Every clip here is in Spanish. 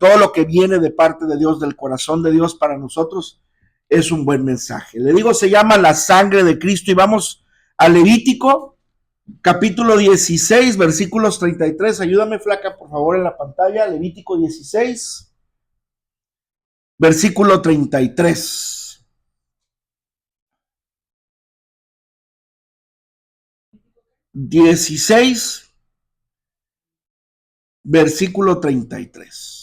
todo lo que viene de parte de Dios, del corazón de Dios para nosotros, es un buen mensaje. Le digo, se llama la sangre de Cristo, y vamos a Levítico, capítulo 16, versículos 33. Ayúdame, flaca, por favor, en la pantalla. Levítico 16, versículo 33. Versículo 33.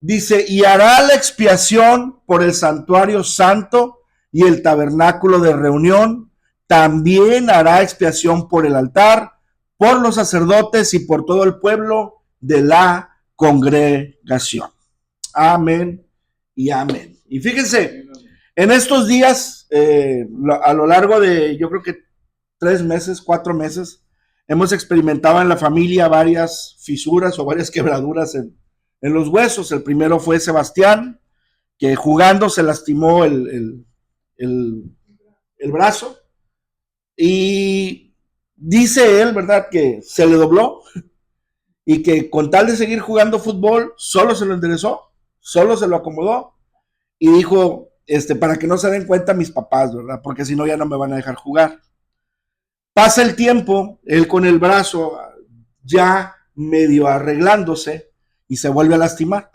Dice, y hará la expiación por el santuario santo y el tabernáculo de reunión. También hará expiación por el altar, por los sacerdotes y por todo el pueblo de la congregación. Amén y amén. Y fíjense, en estos días, a lo largo de, yo creo que 3 meses, 4 meses, hemos experimentado en la familia varias fisuras o varias quebraduras en los huesos. El primero fue Sebastián, que jugando se lastimó el brazo, y dice él, ¿verdad?, que se le dobló y que con tal de seguir jugando fútbol, solo se lo enderezó, solo se lo acomodó y dijo, para que no se den cuenta mis papás, ¿verdad?, porque si no ya no me van a dejar jugar. Pasa el tiempo, él con el brazo ya medio arreglándose y se vuelve a lastimar.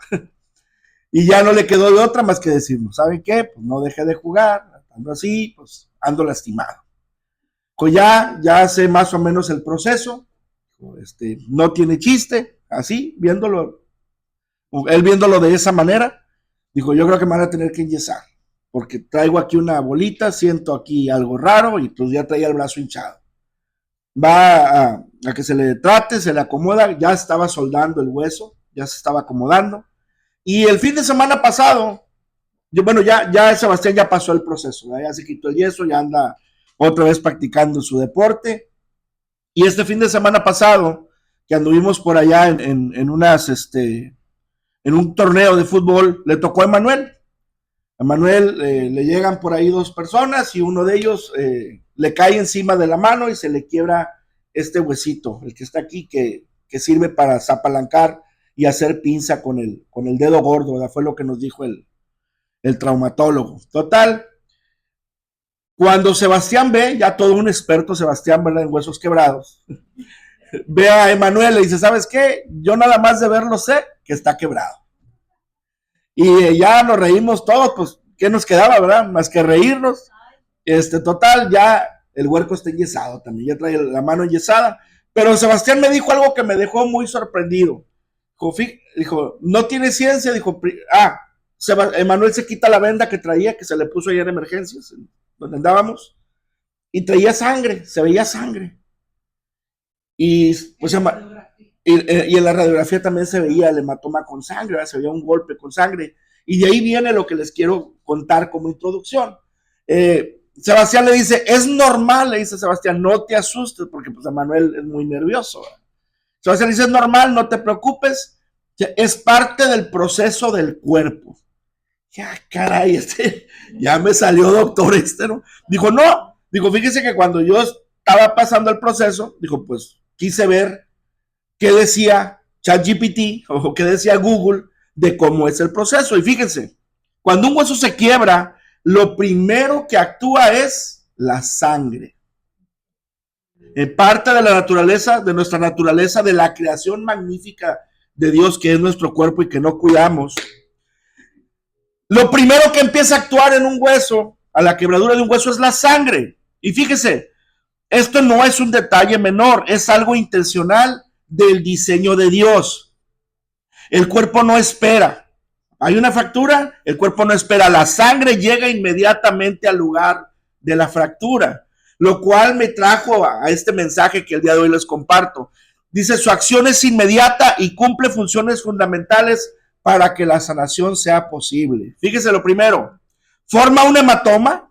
Y ya no le quedó de otra más que decirnos, ¿saben qué? Pues no dejé de jugar, ando así, pues ando lastimado. Pues ya sé más o menos el proceso, no tiene chiste, así, él viéndolo de esa manera, dijo, yo creo que me van a tener que enyesar, porque traigo aquí una bolita, siento aquí algo raro, y pues ya traía el brazo hinchado. Va a que se le trate, se le acomoda, ya estaba soldando el hueso, ya se estaba acomodando, y el fin de semana pasado, ya Sebastián ya pasó el proceso, ¿verdad? Ya se quitó el yeso, ya anda otra vez practicando su deporte, y este fin de semana pasado, que anduvimos por allá en un torneo de fútbol, le tocó a Emanuel. A Manuel le llegan por ahí 2 personas y uno de ellos le cae encima de la mano y se le quiebra este huesito, el que está aquí, que sirve para zapalancar y hacer pinza con el dedo gordo, ¿verdad? Fue lo que nos dijo el traumatólogo. Total, cuando Sebastián ve, ya todo un experto Sebastián, ¿verdad?, en huesos quebrados, ve a Emanuel y le dice, ¿sabes qué? Yo nada más de verlo sé que está quebrado. Y ya nos reímos todos, pues, ¿qué nos quedaba, verdad? Más que reírnos. Total, ya el huerco está enyesado también, ya trae la mano enyesada. Pero Sebastián me dijo algo que me dejó muy sorprendido. Dijo, no tiene ciencia, dijo, Emanuel se quita la venda que traía, que se le puso allá en emergencias, donde andábamos, y traía sangre, se veía sangre. Y pues y en la radiografía también se veía el hematoma con sangre, ¿verdad? Se veía un golpe con sangre, y de ahí viene lo que les quiero contar como introducción. Sebastián le dice, es normal, le dice Sebastián, no te asustes, porque pues Emanuel es muy nervioso, ¿verdad? Sebastián le dice, es normal, no te preocupes, es parte del proceso del cuerpo. Ya, caray, ya me salió doctor ¿no? Dijo, no, fíjese que cuando yo estaba pasando el proceso, dijo, pues quise ver qué decía ChatGPT o qué decía Google de cómo es el proceso. Y fíjense, cuando un hueso se quiebra, lo primero que actúa es la sangre. En parte de la naturaleza, de nuestra naturaleza, de la creación magnífica de Dios que es nuestro cuerpo y que no cuidamos. Lo primero que empieza a actuar en un hueso, a la quebradura de un hueso, es la sangre. Y fíjese, esto no es un detalle menor, es algo intencional del diseño de Dios. El cuerpo no espera. Hay una fractura, el cuerpo no espera. La sangre llega inmediatamente al lugar de la fractura, lo cual me trajo a este mensaje que el día de hoy les comparto. Dice, su acción es inmediata y cumple funciones fundamentales para que la sanación sea posible. Fíjese lo primero, forma un hematoma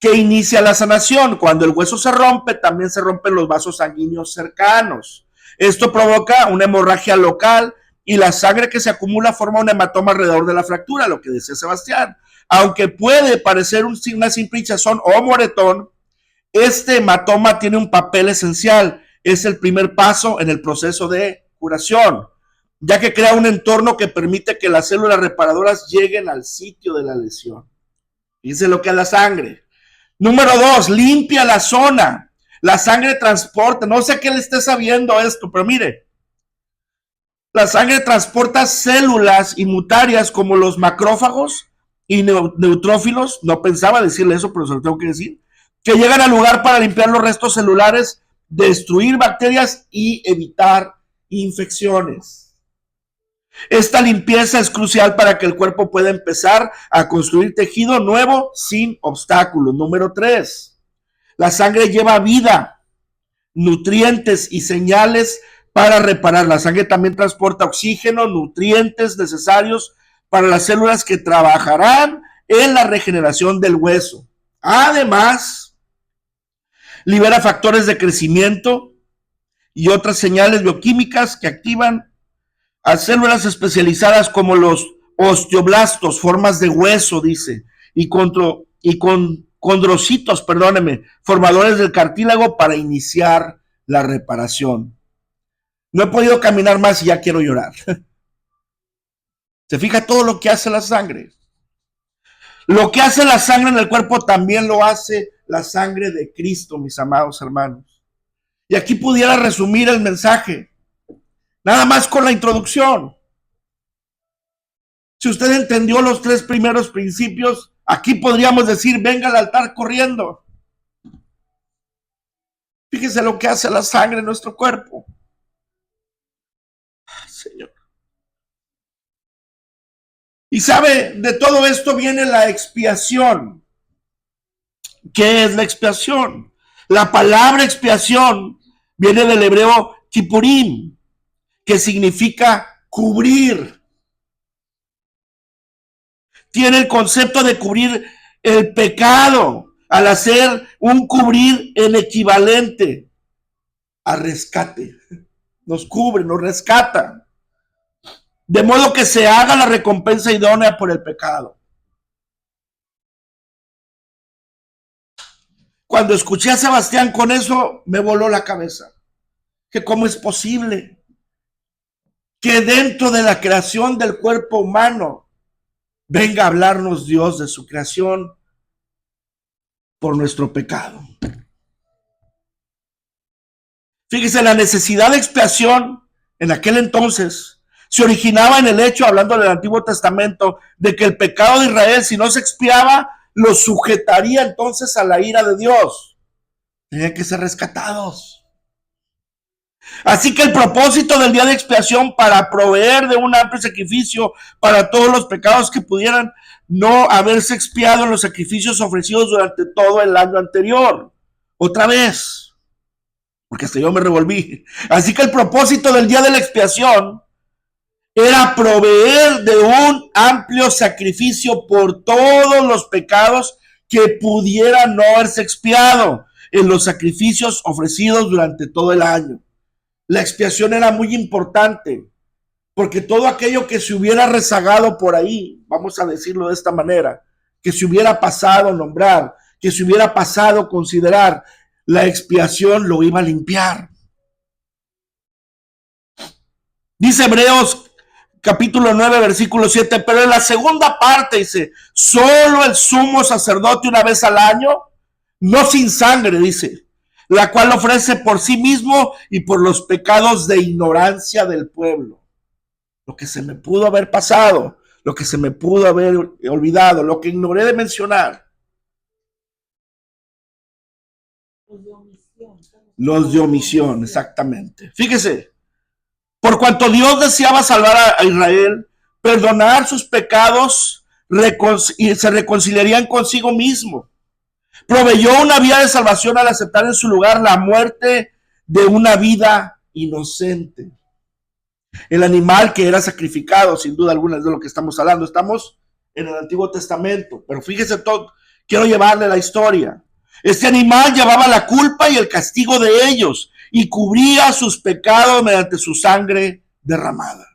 que inicia la sanación. Cuando el hueso se rompe, también se rompen los vasos sanguíneos cercanos. Esto provoca una hemorragia local y la sangre que se acumula forma un hematoma alrededor de la fractura, lo que decía Sebastián. Aunque puede parecer una simple hinchazón o moretón, este hematoma tiene un papel esencial. Es el primer paso en el proceso de curación, ya que crea un entorno que permite que las células reparadoras lleguen al sitio de la lesión. Dice lo que es la sangre. Número 2, limpia la zona. La sangre transporta, no sé qué le esté sabiendo esto, pero mire, la sangre transporta células inmunitarias como los macrófagos y neutrófilos, no pensaba decirle eso, pero se lo tengo que decir, que llegan al lugar para limpiar los restos celulares, destruir bacterias y evitar infecciones. Esta limpieza es crucial para que el cuerpo pueda empezar a construir tejido nuevo sin obstáculos. Número 3, la sangre lleva vida, nutrientes y señales para reparar. La sangre también transporta oxígeno, nutrientes necesarios para las células que trabajarán en la regeneración del hueso. Además, libera factores de crecimiento y otras señales bioquímicas que activan a células especializadas como los osteoblastos, formas de hueso, dice, y condrocitos, perdóneme, formadores del cartílago para iniciar la reparación. No he podido caminar más y ya quiero llorar. Se fija todo lo que hace la sangre. Lo que hace la sangre en el cuerpo también lo hace la sangre de Cristo, mis amados hermanos. Y aquí pudiera resumir el mensaje, nada más con la introducción. Si usted entendió los 3 primeros principios, aquí podríamos decir, venga al altar corriendo. Fíjese lo que hace la sangre en nuestro cuerpo. Señor. Y sabe, de todo esto viene la expiación. ¿Qué es la expiación? La palabra expiación viene del hebreo kipurim, que significa cubrir. Tiene el concepto de cubrir el pecado, al hacer un cubrir en equivalente a rescate. Nos cubre, nos rescata. De modo que se haga la recompensa idónea por el pecado. Cuando escuché a Sebastián con eso, me voló la cabeza. Que cómo es posible que dentro de la creación del cuerpo humano venga a hablarnos Dios de su creación por nuestro pecado. Fíjese, la necesidad de expiación en aquel entonces se originaba en el hecho, hablando del Antiguo Testamento, de que el pecado de Israel, si no se expiaba, lo sujetaría entonces a la ira de Dios. Tenían que ser rescatados. Así que el propósito del día de expiación para proveer de un amplio sacrificio para todos los pecados que pudieran no haberse expiado en los sacrificios ofrecidos durante todo el año anterior. Otra vez, porque hasta yo me revolví. Así que el propósito del día de la expiación era proveer de un amplio sacrificio por todos los pecados que pudieran no haberse expiado en los sacrificios ofrecidos durante todo el año. La expiación era muy importante, porque todo aquello que se hubiera rezagado por ahí, vamos a decirlo de esta manera, que se hubiera pasado nombrar, que se hubiera pasado considerar, la expiación lo iba a limpiar. Dice Hebreos capítulo 9, versículo 7, pero en la segunda parte dice, solo el sumo sacerdote una vez al año, no sin sangre, dice, la cual ofrece por sí mismo y por los pecados de ignorancia del pueblo. Lo que se me pudo haber pasado, lo que se me pudo haber olvidado, lo que ignoré de mencionar. Los de omisión, exactamente. Fíjese, por cuanto Dios deseaba salvar a Israel, perdonar sus pecados y se reconciliarían consigo mismo. Proveyó una vía de salvación al aceptar en su lugar la muerte de una vida inocente. El animal que era sacrificado, sin duda alguna, es de lo que estamos hablando. Estamos en el Antiguo Testamento, pero fíjese todo, quiero llevarle la historia. Este animal llevaba la culpa y el castigo de ellos y cubría sus pecados mediante su sangre derramada.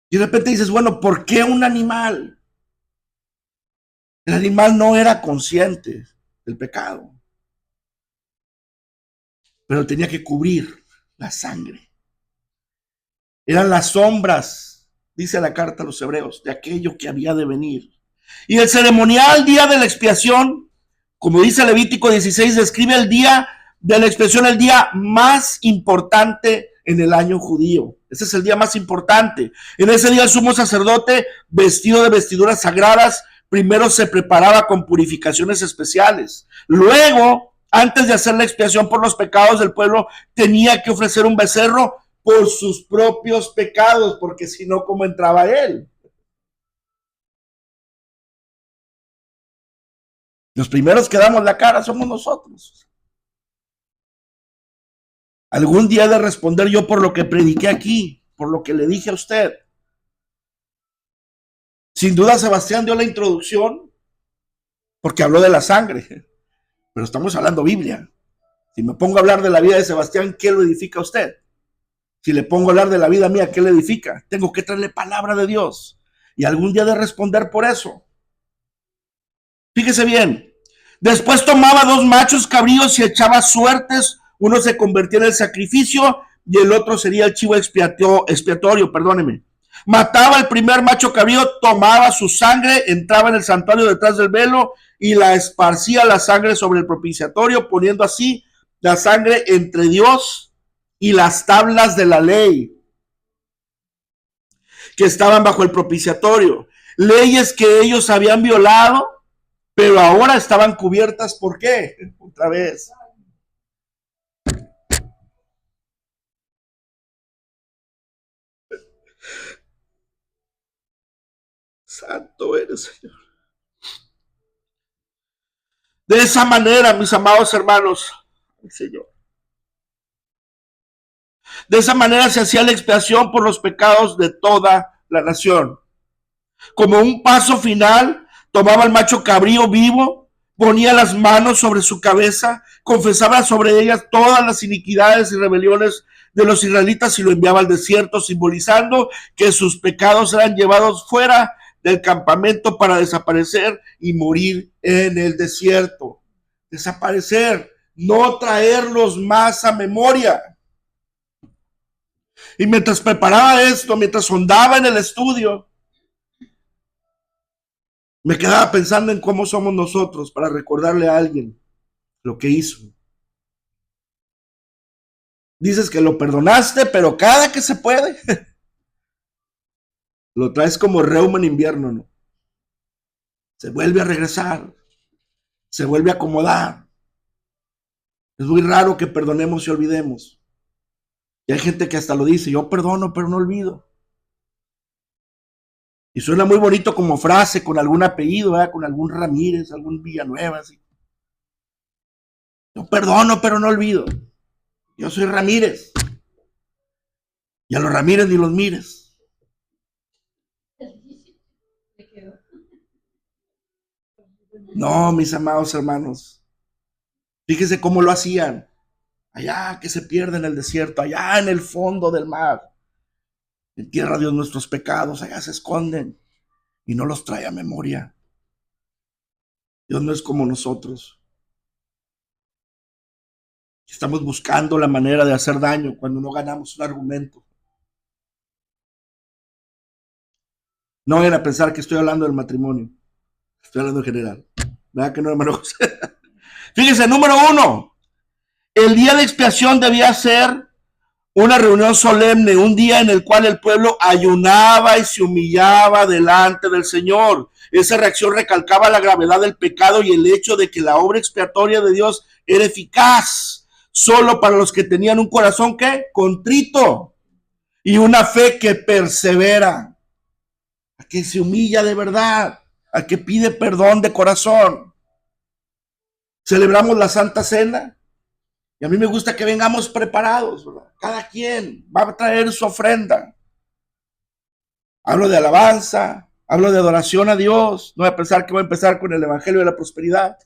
Y de repente dices, bueno, ¿por qué un animal? El animal no era consciente del pecado. pero tenía que cubrir la sangre. Eran las sombras, dice la carta a los hebreos, de aquello que había de venir. Y el ceremonial día de la expiación, como dice Levítico 16, describe el día de la expiación, el día más importante en el año judío. Ese es el día más importante. En ese día el sumo sacerdote, vestido de vestiduras sagradas, primero se preparaba con purificaciones especiales. Luego, antes de hacer la expiación por los pecados del pueblo, tenía que ofrecer un becerro por sus propios pecados, porque si no, ¿cómo entraba él? Los primeros que damos la cara somos nosotros. Algún día he de responder yo por lo que prediqué aquí, por lo que le dije a usted. Sin duda Sebastián dio la introducción porque habló de la sangre, pero estamos hablando Biblia. Si me pongo a hablar de la vida de Sebastián, ¿qué lo edifica a usted? Si le pongo a hablar de la vida mía, ¿qué le edifica? Tengo que traerle palabra de Dios y algún día he de responder por eso. Fíjese bien, después tomaba 2 machos cabríos y echaba suertes. Uno se convertía en el sacrificio y el otro sería el chivo expiatorio, perdóneme. Mataba el primer macho cabrío, tomaba su sangre, entraba en el santuario detrás del velo y la esparcía la sangre sobre el propiciatorio, poniendo así la sangre entre Dios y las tablas de la ley que estaban bajo el propiciatorio. Leyes que ellos habían violado, pero ahora estaban cubiertas. ¿Por qué? Otra vez. Santo eres, Señor. De esa manera, mis amados hermanos, Señor, de esa manera se hacía la expiación por los pecados de toda la nación. Como un paso final, tomaba el macho cabrío vivo, ponía las manos sobre su cabeza, confesaba sobre ellas todas las iniquidades y rebeliones de los israelitas y lo enviaba al desierto, simbolizando que sus pecados eran llevados fuera del campamento para desaparecer y morir en el desierto. Desaparecer, no traerlos más a memoria. Y mientras preparaba esto, mientras sondaba en el estudio, me quedaba pensando en cómo somos nosotros para recordarle a alguien lo que hizo. Dices que lo perdonaste, pero cada que se puede, lo traes como reuma en invierno, ¿no? Se vuelve a regresar, se vuelve a acomodar. Es muy raro que perdonemos y olvidemos. Y hay gente que hasta lo dice, yo perdono, pero no olvido. Y suena muy bonito como frase, con algún apellido, ¿verdad? Con algún Ramírez, algún Villanueva, así. Yo perdono, pero no olvido. Yo soy Ramírez. Y a los Ramírez ni los mires. No, mis amados hermanos. Fíjese cómo lo hacían. Allá que se pierde en el desierto, allá en el fondo del mar. Entierra Dios nuestros pecados, allá se esconden y no los trae a memoria. Dios no es como nosotros. Estamos buscando la manera de hacer daño cuando no ganamos un argumento. No vayan a pensar que estoy hablando del matrimonio. Estoy hablando en general. ¿Verdad que no, hermanos? Fíjense, número 1. El día de expiación debía ser una reunión solemne, un día en el cual el pueblo ayunaba y se humillaba delante del Señor. Esa reacción recalcaba la gravedad del pecado y el hecho de que la obra expiatoria de Dios era eficaz solo para los que tenían un corazón ¿qué? Contrito y una fe que persevera, a que se humilla de verdad, a que pide perdón de corazón. Celebramos la Santa Cena y a mí me gusta que vengamos preparados, ¿verdad? Cada quien va a traer su ofrenda. Hablo de alabanza, hablo de adoración a Dios. No voy a pensar que voy a empezar con el Evangelio de la Prosperidad.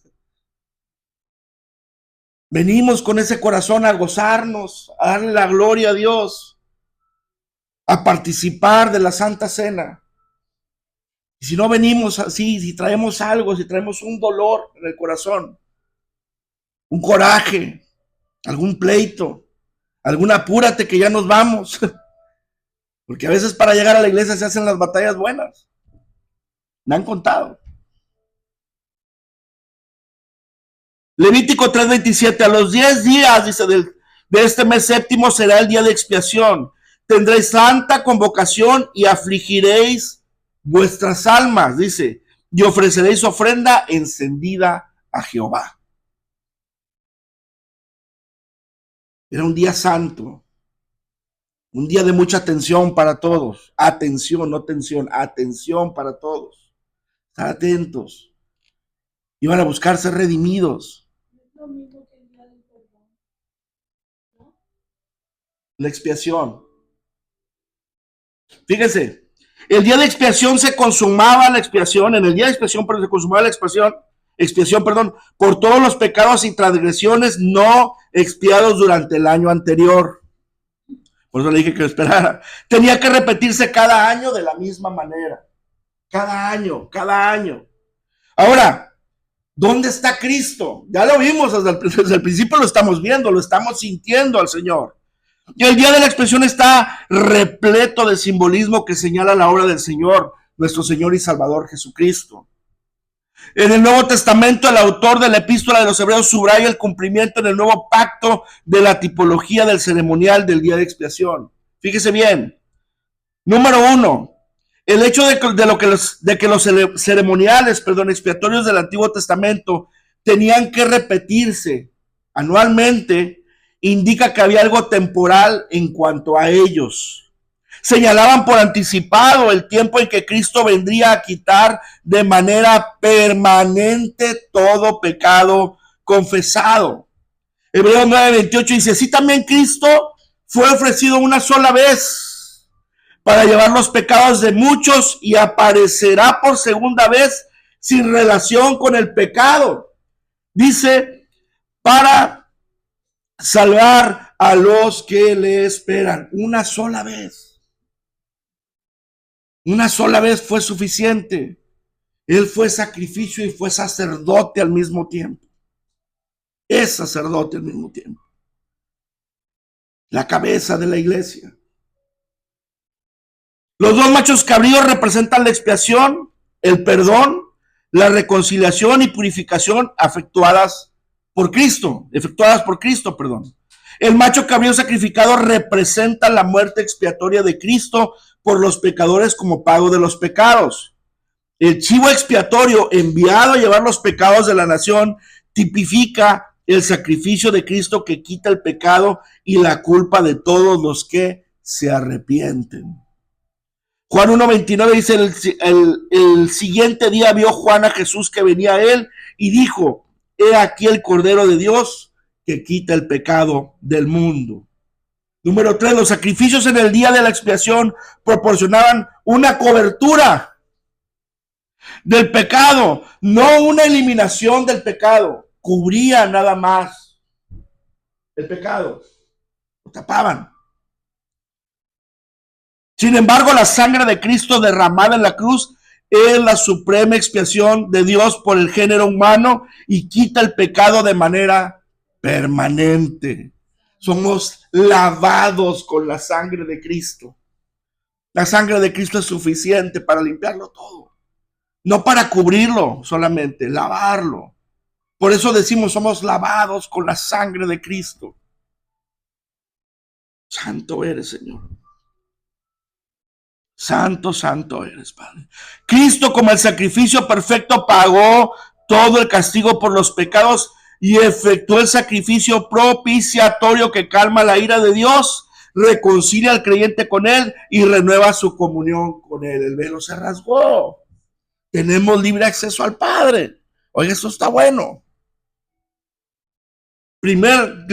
Venimos con ese corazón a gozarnos, a darle la gloria a Dios, a participar de la Santa Cena. Y si no venimos así, si traemos algo, si traemos un dolor en el corazón, un coraje, algún pleito, algún apúrate que ya nos vamos. Porque a veces para llegar a la iglesia se hacen las batallas buenas. Me han contado. Levítico 3:27, a los 10 días, dice, de este mes séptimo será el día de expiación. Tendréis santa convocación y afligiréis vuestras almas, dice, y ofreceréis ofrenda encendida a Jehová. Era un día santo, un día de mucha atención para todos. Atención, no tensión, atención para todos. Estar atentos. Iban a buscar ser redimidos. La expiación. Fíjense, el día de expiación se consumaba la expiación, en el día de expiación, pero se consumaba la expiación, por todos los pecados y transgresiones no expiados durante el año anterior. Por eso le dije que esperara. Tenía que repetirse cada año de la misma manera. Cada año, cada año. Ahora, ¿dónde está Cristo? Ya lo vimos desde el principio, lo estamos viendo, lo estamos sintiendo al Señor. Y el día de la expiación está repleto de simbolismo que señala la obra del Señor, nuestro Señor y Salvador Jesucristo. En el Nuevo Testamento, el autor de la epístola de los Hebreos subraya el cumplimiento en el nuevo pacto de la tipología del ceremonial del día de expiación. Fíjese bien. Número 1. El hecho de que los ceremoniales, expiatorios del Antiguo Testamento tenían que repetirse anualmente indica que había algo temporal en cuanto a ellos. Señalaban por anticipado el tiempo en que Cristo vendría a quitar de manera permanente todo pecado confesado. Hebreos 9:28 dice, así también Cristo fue ofrecido una sola vez para llevar los pecados de muchos y aparecerá por segunda vez sin relación con el pecado. Dice, para salvar a los que le esperan. Una sola vez. Una sola vez fue suficiente. Él fue sacrificio y fue sacerdote al mismo tiempo. Es sacerdote al mismo tiempo. La cabeza de la iglesia. Los dos machos cabríos representan la expiación, el perdón, la reconciliación y purificación efectuadas por Cristo. El macho cabrío sacrificado representa la muerte expiatoria de Cristo por los pecadores como pago de los pecados. El chivo expiatorio enviado a llevar los pecados de la nación tipifica el sacrificio de Cristo que quita el pecado y la culpa de todos los que se arrepienten. Juan 1:29 dice, el siguiente día vio Juan a Jesús que venía a él y dijo, he aquí el Cordero de Dios que quita el pecado del mundo. Número 3, los sacrificios en el día de la expiación proporcionaban una cobertura del pecado, no una eliminación del pecado, cubría nada más el pecado, lo tapaban. Sin embargo, la sangre de Cristo derramada en la cruz es la suprema expiación de Dios por el género humano y quita el pecado de manera permanente. Somos lavados con la sangre de Cristo. La sangre de Cristo es suficiente para limpiarlo todo. No para cubrirlo solamente, lavarlo. Por eso decimos, somos lavados con la sangre de Cristo. Santo eres, Señor. Santo, santo eres, Padre. Cristo, como el sacrificio perfecto, pagó todo el castigo por los pecados y efectuó el sacrificio propiciatorio que calma la ira de Dios, reconcilia al creyente con él y renueva su comunión con él. El velo se rasgó. Tenemos libre acceso al Padre. Oye, esto está bueno. Primera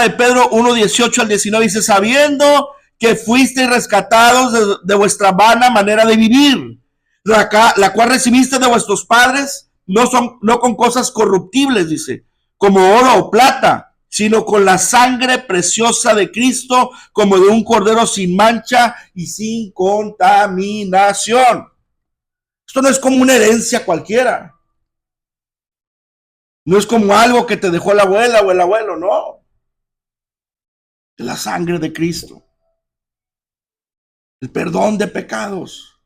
de Pedro 1:18 al 19 dice, sabiendo que fuisteis rescatados de vuestra vana manera de vivir, la cual recibiste de vuestros padres, no con cosas corruptibles, dice, como oro o plata, sino con la sangre preciosa de Cristo, como de un cordero sin mancha y sin contaminación. Esto no es como una herencia cualquiera. No es como algo que te dejó la abuela o el abuelo, no. de la sangre de Cristo, el perdón de pecados.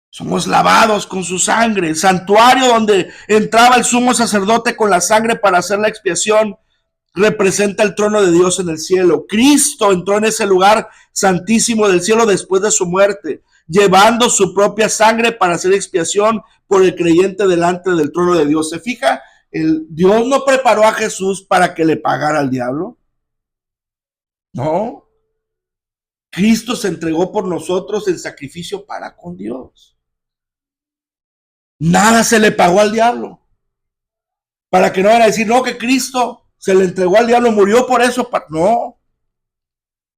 Somos lavados con su sangre. El santuario donde entraba el sumo sacerdote con la sangre para hacer la expiación representa el trono de Dios en el cielo. Cristo entró en ese lugar santísimo del cielo después de su muerte, llevando su propia sangre para hacer expiación por el creyente delante del trono de Dios. ¿Se fija? Dios no preparó a Jesús para que le pagara al diablo. No. Cristo se entregó por nosotros en sacrificio para con Dios. Nada se le pagó al diablo. Para que no van a decir, no, que Cristo se le entregó al diablo, murió por eso. No.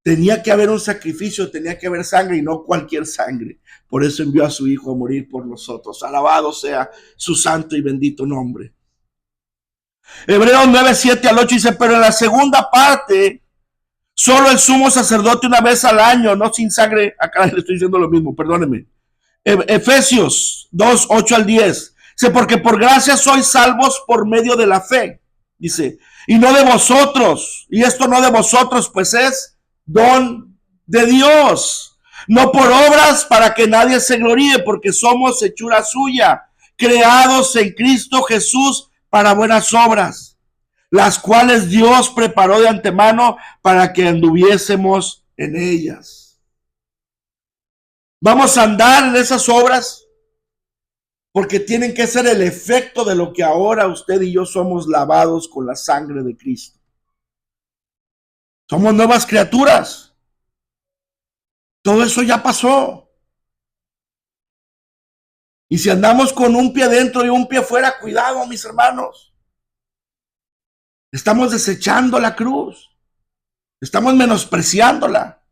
Tenía que haber un sacrificio, tenía que haber sangre y no cualquier sangre. Por eso envió a su Hijo a morir por nosotros. Alabado sea su santo y bendito nombre. Hebreos 9, 7 al 8 dice, pero en la segunda parte, solo el sumo sacerdote una vez al año, no sin sangre. Acá le estoy diciendo lo mismo, perdónenme. Efesios 2, 8 al 10. Dice, porque por gracia sois salvos por medio de la fe. Dice, y no de vosotros. Y esto no de vosotros, pues es don de Dios. No por obras para que nadie se gloríe, porque somos hechura suya, creados en Cristo Jesús para buenas obras, las cuales Dios preparó de antemano para que anduviésemos en ellas. Vamos a andar en esas obras porque tienen que ser el efecto de lo que ahora usted y yo somos lavados con la sangre de Cristo. Somos nuevas criaturas. Todo eso ya pasó. Y si andamos con un pie dentro y un pie fuera, cuidado, mis hermanos. Estamos desechando la cruz. Estamos menospreciándola.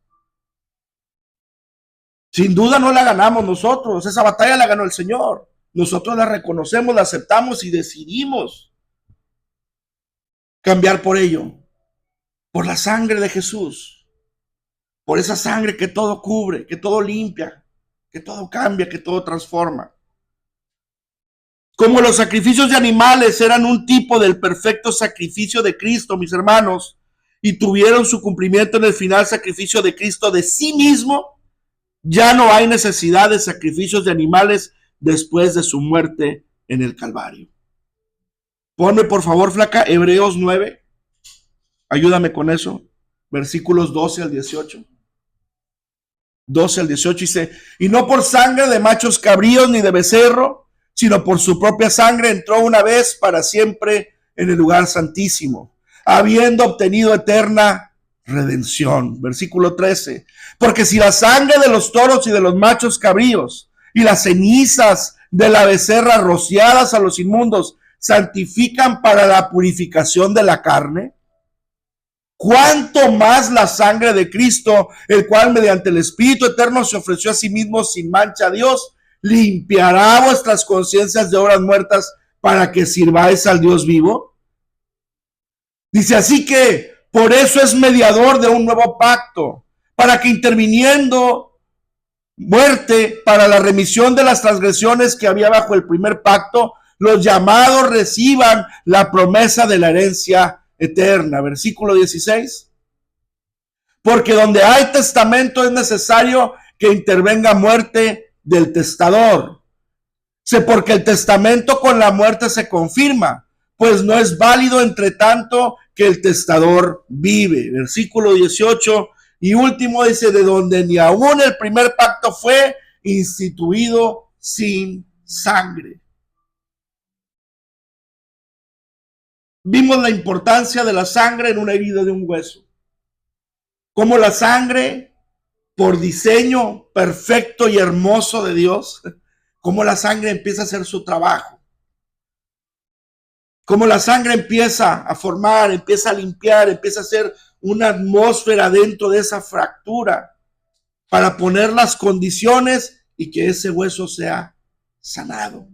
Sin duda no la ganamos nosotros, esa batalla la ganó el Señor. Nosotros la reconocemos, la aceptamos y decidimos cambiar por ello, por la sangre de Jesús, por esa sangre que todo cubre, que todo limpia, que todo cambia, que todo transforma. Como los sacrificios de animales eran un tipo del perfecto sacrificio de Cristo, mis hermanos, y tuvieron su cumplimiento en el final sacrificio de Cristo de sí mismo, ya no hay necesidad de sacrificios de animales después de su muerte en el Calvario. Ponme por favor, flaca, Hebreos 9. Ayúdame con eso. Versículos 12 al 18. 12 al 18 dice, y no por sangre de machos cabríos ni de becerro, sino por su propia sangre entró una vez para siempre en el lugar santísimo, habiendo obtenido eterna redención. Versículo 13. Porque si la sangre de los toros y de los machos cabríos y las cenizas de la becerra rociadas a los inmundos santifican para la purificación de la carne, cuánto más la sangre de Cristo, el cual mediante el Espíritu eterno se ofreció a sí mismo sin mancha a Dios, limpiará vuestras conciencias de obras muertas para que sirváis al Dios vivo. Dice, así que por eso es mediador de un nuevo pacto, para que interviniendo muerte para la remisión de las transgresiones que había bajo el primer pacto, los llamados reciban la promesa de la herencia eterna. Versículo 16. Porque donde hay testamento es necesario que intervenga muerte del testador. Porque el testamento con la muerte se confirma, pues no es válido entre tanto que el testador vive. Versículo 18 y último dice, de donde ni aún el primer pacto fue instituido sin sangre. Vimos la importancia de la sangre en una herida de un hueso. Como la sangre, por diseño perfecto y hermoso de Dios, como la sangre empieza a hacer su trabajo. Como la sangre empieza a formar, empieza a limpiar, empieza a hacer una atmósfera dentro de esa fractura para poner las condiciones y que ese hueso sea sanado.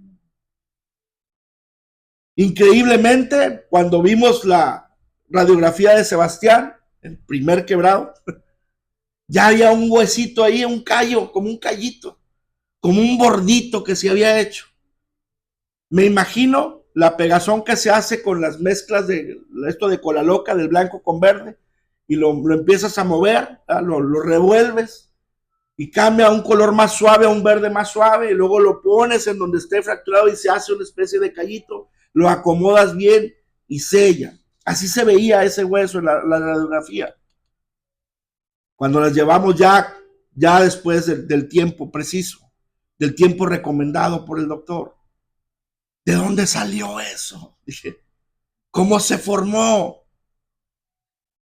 Increíblemente, cuando vimos la radiografía de Sebastián, el primer quebrado, ya había un huesito ahí, un callo, como un callito, como un bordito que se había hecho. Me imagino la pegazón que se hace con las mezclas de esto de cola loca, del blanco con verde, y lo empiezas a mover, lo revuelves y cambia a un color más suave, a un verde más suave, y luego lo pones en donde esté fracturado y se hace una especie de callito, lo acomodas bien y sella. Así se veía ese hueso en la radiografía. Cuando las llevamos ya después del tiempo preciso, del tiempo recomendado por el doctor. ¿De dónde salió eso? Dije, ¿cómo se formó?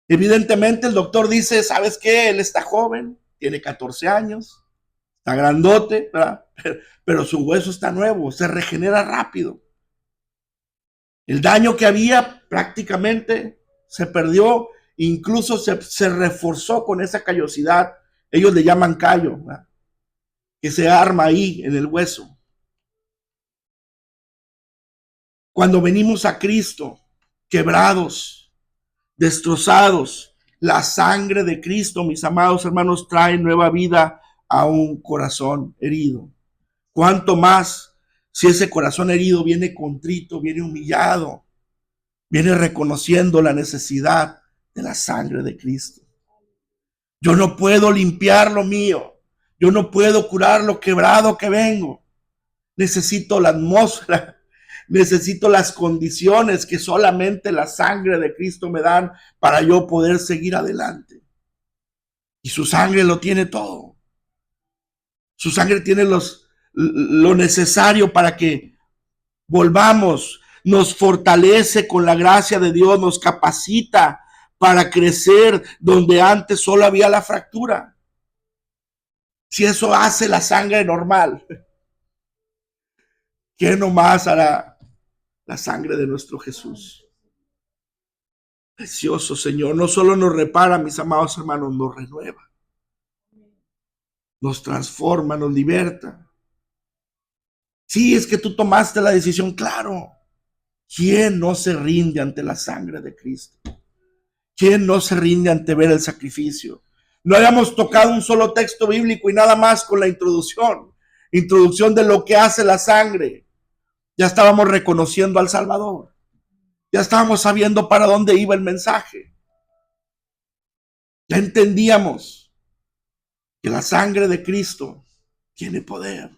Evidentemente el doctor dice, ¿sabes qué? Él está joven, tiene 14 años, está grandote, ¿verdad? Pero su hueso está nuevo, se regenera rápido. El daño que había prácticamente se perdió, incluso se reforzó con esa callosidad. Ellos le llaman callo, ¿verdad? Que se arma ahí en el hueso. Cuando venimos a Cristo, quebrados, destrozados, la sangre de Cristo, mis amados hermanos, trae nueva vida a un corazón herido. ¿Cuánto más si ese corazón herido viene contrito, viene humillado, viene reconociendo la necesidad de la sangre de Cristo? Yo no puedo limpiar lo mío. Yo no puedo curar lo quebrado que vengo. Necesito la atmósfera. Necesito las condiciones que solamente la sangre de Cristo me dan para yo poder seguir adelante. Y su sangre lo tiene todo. Su sangre tiene lo necesario para que volvamos. Nos fortalece con la gracia de Dios, nos capacita para crecer donde antes solo había la fractura. Si eso hace la sangre normal, ¿qué nomás hará la sangre de nuestro Jesús? Precioso Señor, no solo nos repara, mis amados hermanos, nos renueva, nos transforma, nos liberta. Sí, es que tú tomaste la decisión, claro. ¿Quién no se rinde ante la sangre de Cristo? ¿Quién no se rinde ante ver el sacrificio? No habíamos tocado un solo texto bíblico y nada más con la introducción de lo que hace la sangre. Ya estábamos reconociendo al Salvador. Ya estábamos sabiendo para dónde iba el mensaje. Ya entendíamos que la sangre de Cristo tiene poder.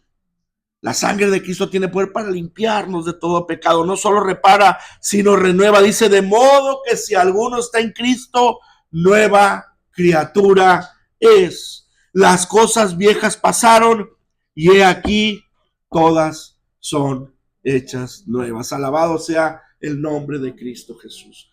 La sangre de Cristo tiene poder para limpiarnos de todo pecado. No solo repara, sino renueva. Dice, de modo que si alguno está en Cristo, nueva criatura es. Las cosas viejas pasaron y he aquí, todas son hechas nuevas. Alabado sea el nombre de Cristo Jesús.